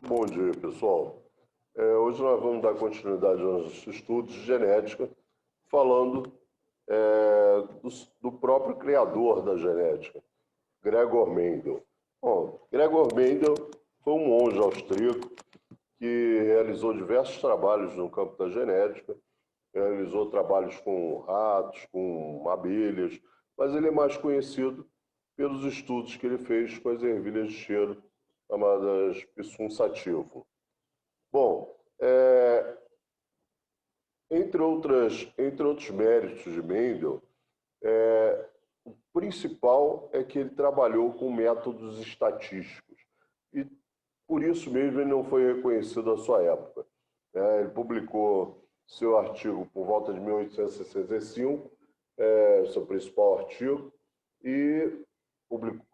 Bom dia, pessoal. Hoje nós vamos dar continuidade aos estudos de genética, falando do próprio criador da genética, Gregor Mendel. Bom, Gregor Mendel foi um monge austríaco que realizou diversos trabalhos no campo da genética, realizou trabalhos com ratos, com abelhas, mas ele é mais conhecido pelos estudos que ele fez com as ervilhas de cheiro, chamadas Pissum sativum. Bom, entre outros méritos de Mendel, o principal é que ele trabalhou com métodos estatísticos e por isso mesmo ele não foi reconhecido à sua época. Ele publicou seu artigo por volta de 1865, seu principal artigo, e publicou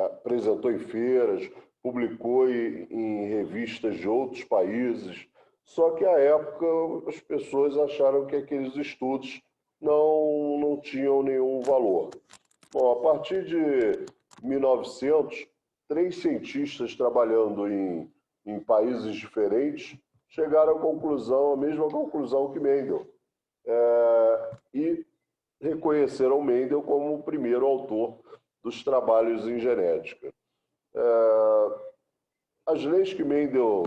apresentou em feiras, publicou em revistas de outros países. Só que à época as pessoas acharam que aqueles estudos não tinham nenhum valor. Bom, a partir de 1900, três cientistas trabalhando em países diferentes chegaram à mesma conclusão que Mendel, e reconheceram Mendel como o primeiro autor dos trabalhos em genética. As leis que Mendel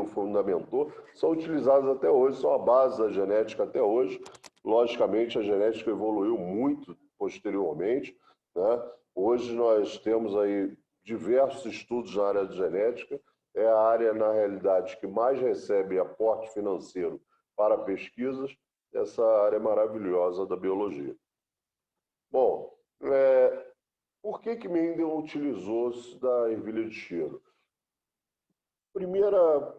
fundamentou são utilizadas até hoje, são a base da genética até hoje. Logicamente, a genética evoluiu muito posteriormente, né? Hoje nós temos aí diversos estudos na área de genética. É a área, na realidade, que mais recebe aporte financeiro para pesquisas, essa área maravilhosa da biologia. Bom, por que Mendel utilizou da ervilha de cheiro? Primeira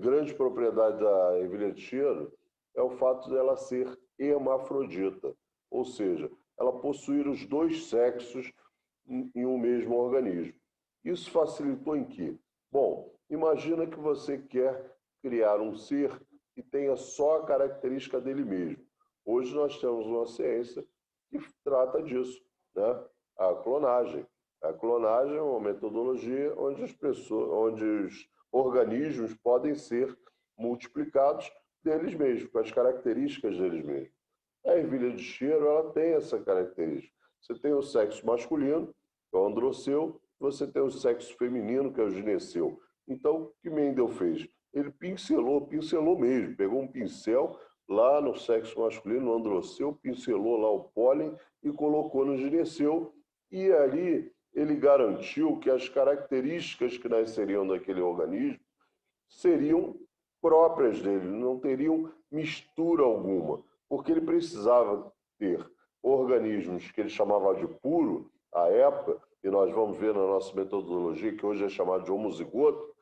grande propriedade da ervilha de cheiro é o fato dela ser hermafrodita, ou seja, ela possuir os dois sexos em um mesmo organismo. Isso facilitou em quê? Bom, imagina que você quer criar um ser que tenha só a característica dele mesmo. Hoje nós temos uma ciência que trata disso, né? A clonagem. A clonagem é uma metodologia onde os organismos podem ser multiplicados deles mesmos, com as características deles mesmos. A ervilha de cheiro ela tem essa característica. Você tem o sexo masculino, que é o androceu, você tem o sexo feminino, que é o gineceu. Então, o que Mendel fez? Ele pincelou mesmo, pegou um pincel lá no sexo masculino, no androceu, pincelou lá o pólen e colocou no gineceu, e ali ele garantiu que as características que nasceriam daquele organismo seriam próprias dele, não teriam mistura alguma, porque ele precisava ter organismos que ele chamava de puro, à época, e nós vamos ver na nossa metodologia, que hoje é chamado de homozigoto,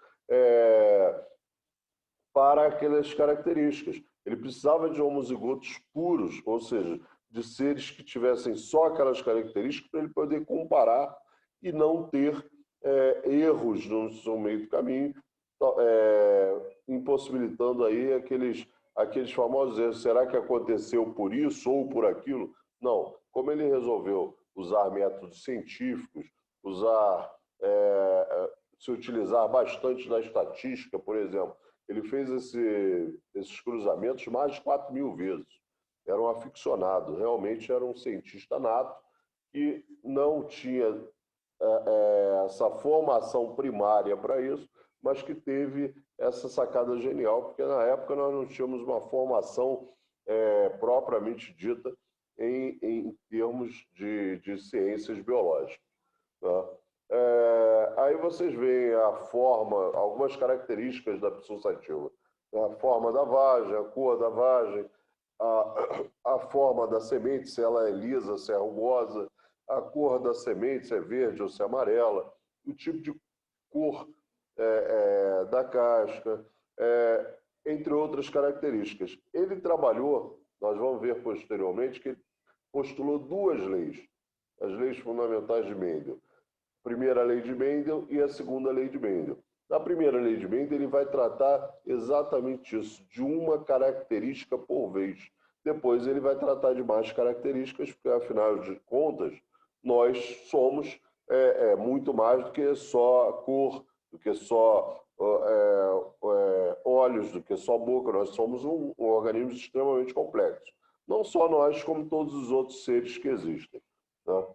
para aquelas características. Ele precisava de homozigotos puros, ou seja, de seres que tivessem só aquelas características para ele poder comparar e não ter erros no seu meio do caminho, impossibilitando aí aqueles famosos erros. Será que aconteceu por isso ou por aquilo? Não. Como ele resolveu usar métodos científicos, se utilizar bastante da estatística, por exemplo, ele fez esses cruzamentos mais de 4.000 vezes. Era um aficionado, realmente era um cientista nato que não tinha essa formação primária para isso, mas que teve essa sacada genial, porque na época nós não tínhamos uma formação propriamente dita em termos de ciências biológicas. Tá? Aí vocês veem algumas características da pissum sativa. A forma da vagem, a cor da vagem, a forma da semente, se ela é lisa, se é rugosa, a cor da semente, se é verde ou se é amarela, o tipo de cor da casca, entre outras características. Ele trabalhou, nós vamos ver posteriormente, que ele postulou duas leis, as leis fundamentais de Mendel. A primeira lei de Mendel e a segunda lei de Mendel. Na primeira lei de Mendel, ele vai tratar exatamente isso, de uma característica por vez. Depois ele vai tratar de mais características, porque afinal de contas, nós somos muito mais do que só a cor do que só olhos, do que só boca. Nós somos um organismo extremamente complexo. Não só nós, como todos os outros seres que existem, né?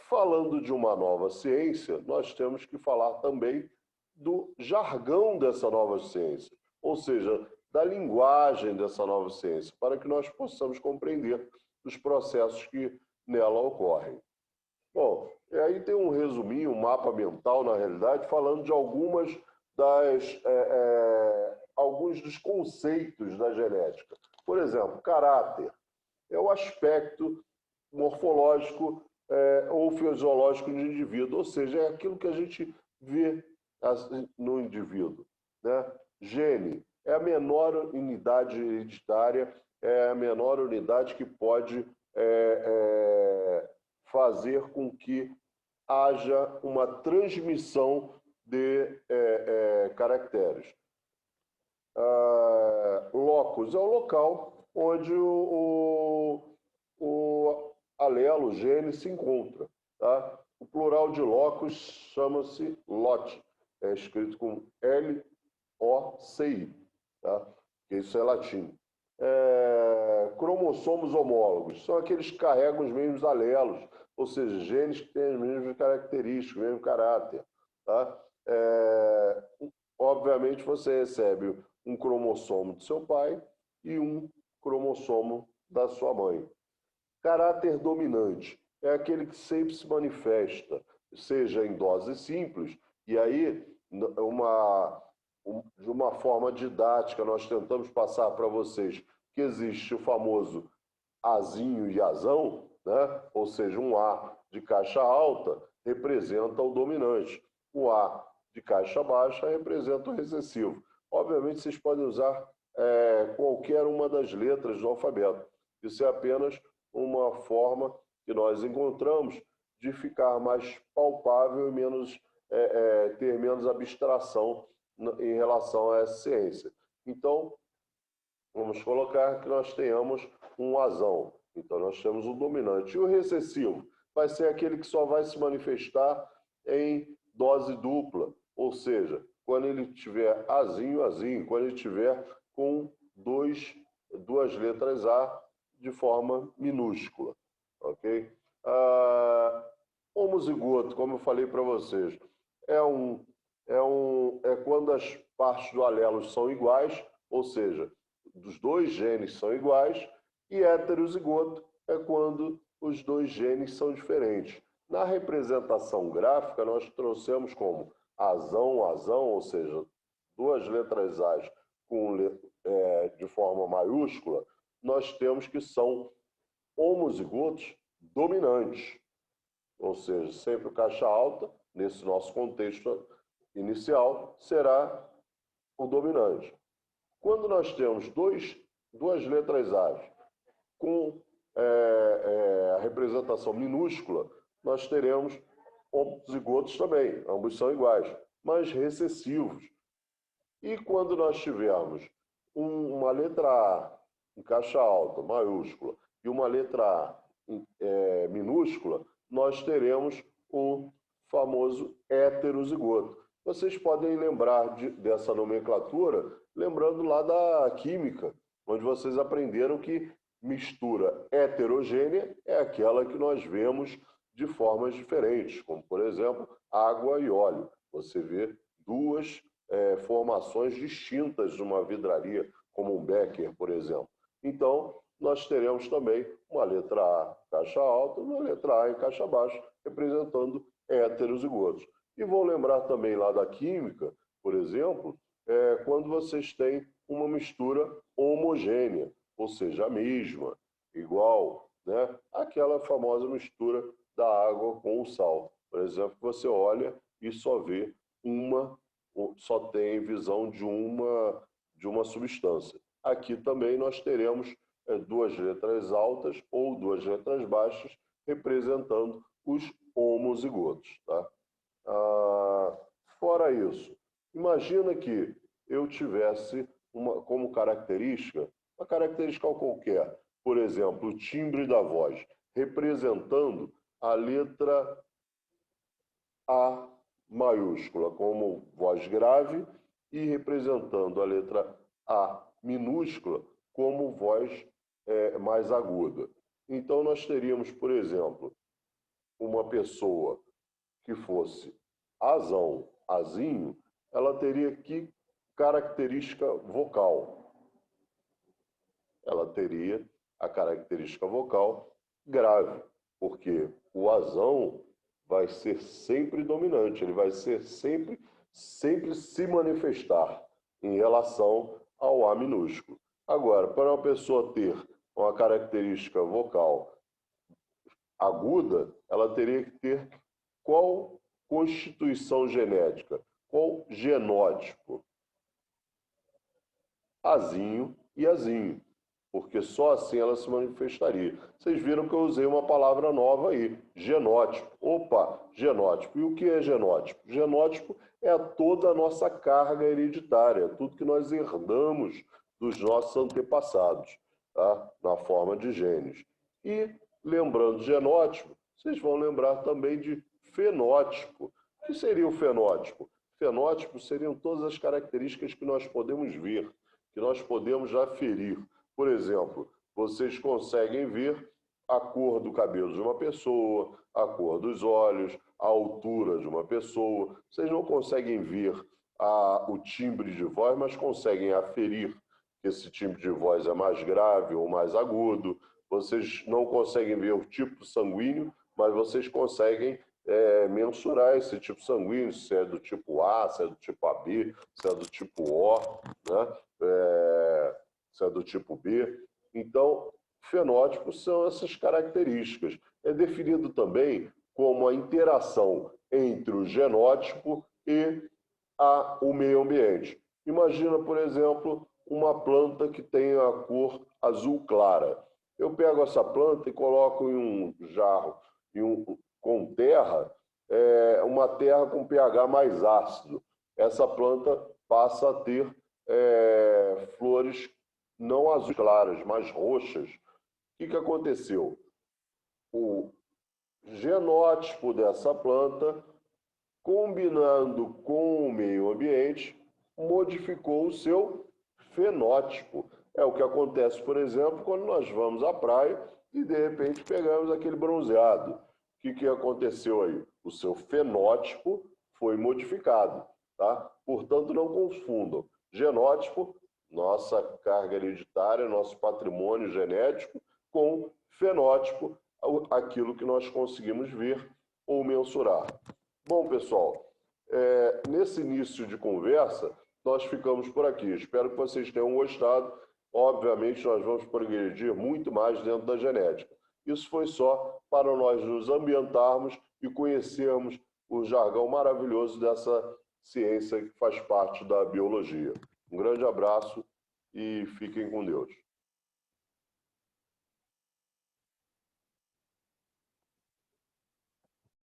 Falando de uma nova ciência, nós temos que falar também do jargão dessa nova ciência, ou seja, da linguagem dessa nova ciência, para que nós possamos compreender os processos que nela ocorrem. Bom, e aí tem um resuminho, um mapa mental, na realidade, falando de alguns dos conceitos da genética. Por exemplo, caráter é o aspecto morfológico ou fisiológico do indivíduo, ou seja, é aquilo que a gente vê no indivíduo, né? Gene é a menor unidade hereditária, é a menor unidade que pode fazer com que haja uma transmissão de caracteres. Locus é o local onde o alelo, o gene, se encontra. Tá? O plural de locus chama-se loci, é escrito com L-O-C-I, tá? Porque isso é latim. Cromossomos homólogos são aqueles que carregam os mesmos alelos, ou seja, genes que têm as mesmas características, o mesmo caráter. Tá? Obviamente, você recebe um cromossomo do seu pai e um cromossomo da sua mãe. Caráter dominante é aquele que sempre se manifesta, seja em doses simples, e aí, de uma forma didática, nós tentamos passar para vocês que existe o famoso Azinho e Azão, né? Ou seja, um A de caixa alta representa o dominante, o A de caixa baixa representa o recessivo. Obviamente, vocês podem usar qualquer uma das letras do alfabeto. Isso é apenas uma forma que nós encontramos de ficar mais palpável e ter menos abstração em relação a essa ciência. Então, vamos colocar que nós tenhamos um azão. Então, nós temos o dominante. E o recessivo vai ser aquele que só vai se manifestar em dose dupla, ou seja, quando ele tiver azinho, azinho, quando ele tiver com duas letras A de forma minúscula, ok? Homozigoto, como eu falei para vocês, é quando as partes do alelo são iguais, ou seja, dos dois genes são iguais, e heterozigoto é quando os dois genes são diferentes. Na representação gráfica, nós trouxemos como azão, azão, ou seja, duas letras A de forma maiúscula, nós temos que são homozigotos dominantes, ou seja, sempre o caixa alta, nesse nosso contexto inicial, será o dominante. Quando nós temos duas letras A com a representação minúscula, nós teremos homozigotos também, ambos são iguais, mas recessivos. E quando nós tivermos uma letra A em caixa alta, maiúscula, e uma letra A minúscula, nós teremos o famoso heterozigoto. Vocês podem lembrar dessa nomenclatura, lembrando lá da química, onde vocês aprenderam que mistura heterogênea é aquela que nós vemos de formas diferentes, como, por exemplo, água e óleo. Você vê duas formações distintas de uma vidraria, como um Becker, por exemplo. Então, nós teremos também uma letra A em caixa alta e uma letra A em caixa baixa, representando heterozigotos. E vou lembrar também lá da química, por exemplo, quando vocês têm uma mistura homogênea, ou seja, a mesma, igual, né? Aquela famosa mistura da água com o sal. Por exemplo, você olha e só tem visão de uma substância. Aqui também nós teremos duas letras altas ou duas letras baixas, representando os homozigotos. Tá? Fora isso, imagina que eu tivesse como característica, uma característica qualquer, por exemplo, o timbre da voz, representando a letra A maiúscula como voz grave e representando a letra A minúscula como voz mais aguda. Então, nós teríamos, por exemplo, uma pessoa que fosse azão, azinho, ela teria que característica vocal. Ela teria a característica vocal grave, porque o azão vai ser sempre dominante, ele vai ser sempre se manifestar em relação ao A minúsculo. Agora, para uma pessoa ter uma característica vocal aguda, ela teria que ter qual constituição genética, qual genótipo? Azinho e azinho, porque só assim ela se manifestaria. Vocês viram que eu usei uma palavra nova aí, genótipo. Opa, genótipo. E o que é genótipo? Genótipo é toda a nossa carga hereditária, tudo que nós herdamos dos nossos antepassados, tá? Na forma de genes. E, lembrando genótipo, vocês vão lembrar também de fenótipo. O que seria o fenótipo? Fenótipo seriam todas as características que nós podemos ver, que nós podemos aferir. Por exemplo, vocês conseguem ver a cor do cabelo de uma pessoa, a cor dos olhos, a altura de uma pessoa. Vocês não conseguem ver o timbre de voz, mas conseguem aferir que esse timbre de voz é mais grave ou mais agudo. Vocês não conseguem ver o tipo sanguíneo, mas vocês conseguem mensurar esse tipo sanguíneo, se é do tipo A, se é do tipo AB, se é do tipo O, né? Se é do tipo B. Então, fenótipos são essas características. É definido também como a interação entre o genótipo e o meio ambiente. Imagina, por exemplo, uma planta que tem a cor azul clara. Eu pego essa planta e coloco em um jarro com terra, uma terra com pH mais ácido. Essa planta passa a ter flores não azuis claras, mas roxas. O que aconteceu? O genótipo dessa planta, combinando com o meio ambiente, modificou o seu fenótipo. É o que acontece, por exemplo, quando nós vamos à praia e, de repente, pegamos aquele bronzeado. O que aconteceu aí? O seu fenótipo foi modificado, tá? Portanto, não confundam. Genótipo, nossa carga hereditária, nosso patrimônio genético, com fenótipo, aquilo que nós conseguimos ver ou mensurar. Bom, pessoal, nesse início de conversa, nós ficamos por aqui. Espero que vocês tenham gostado. Obviamente, nós vamos progredir muito mais dentro da genética. Isso foi só para nós nos ambientarmos e conhecermos o jargão maravilhoso dessa ciência que faz parte da biologia. Um grande abraço e fiquem com Deus.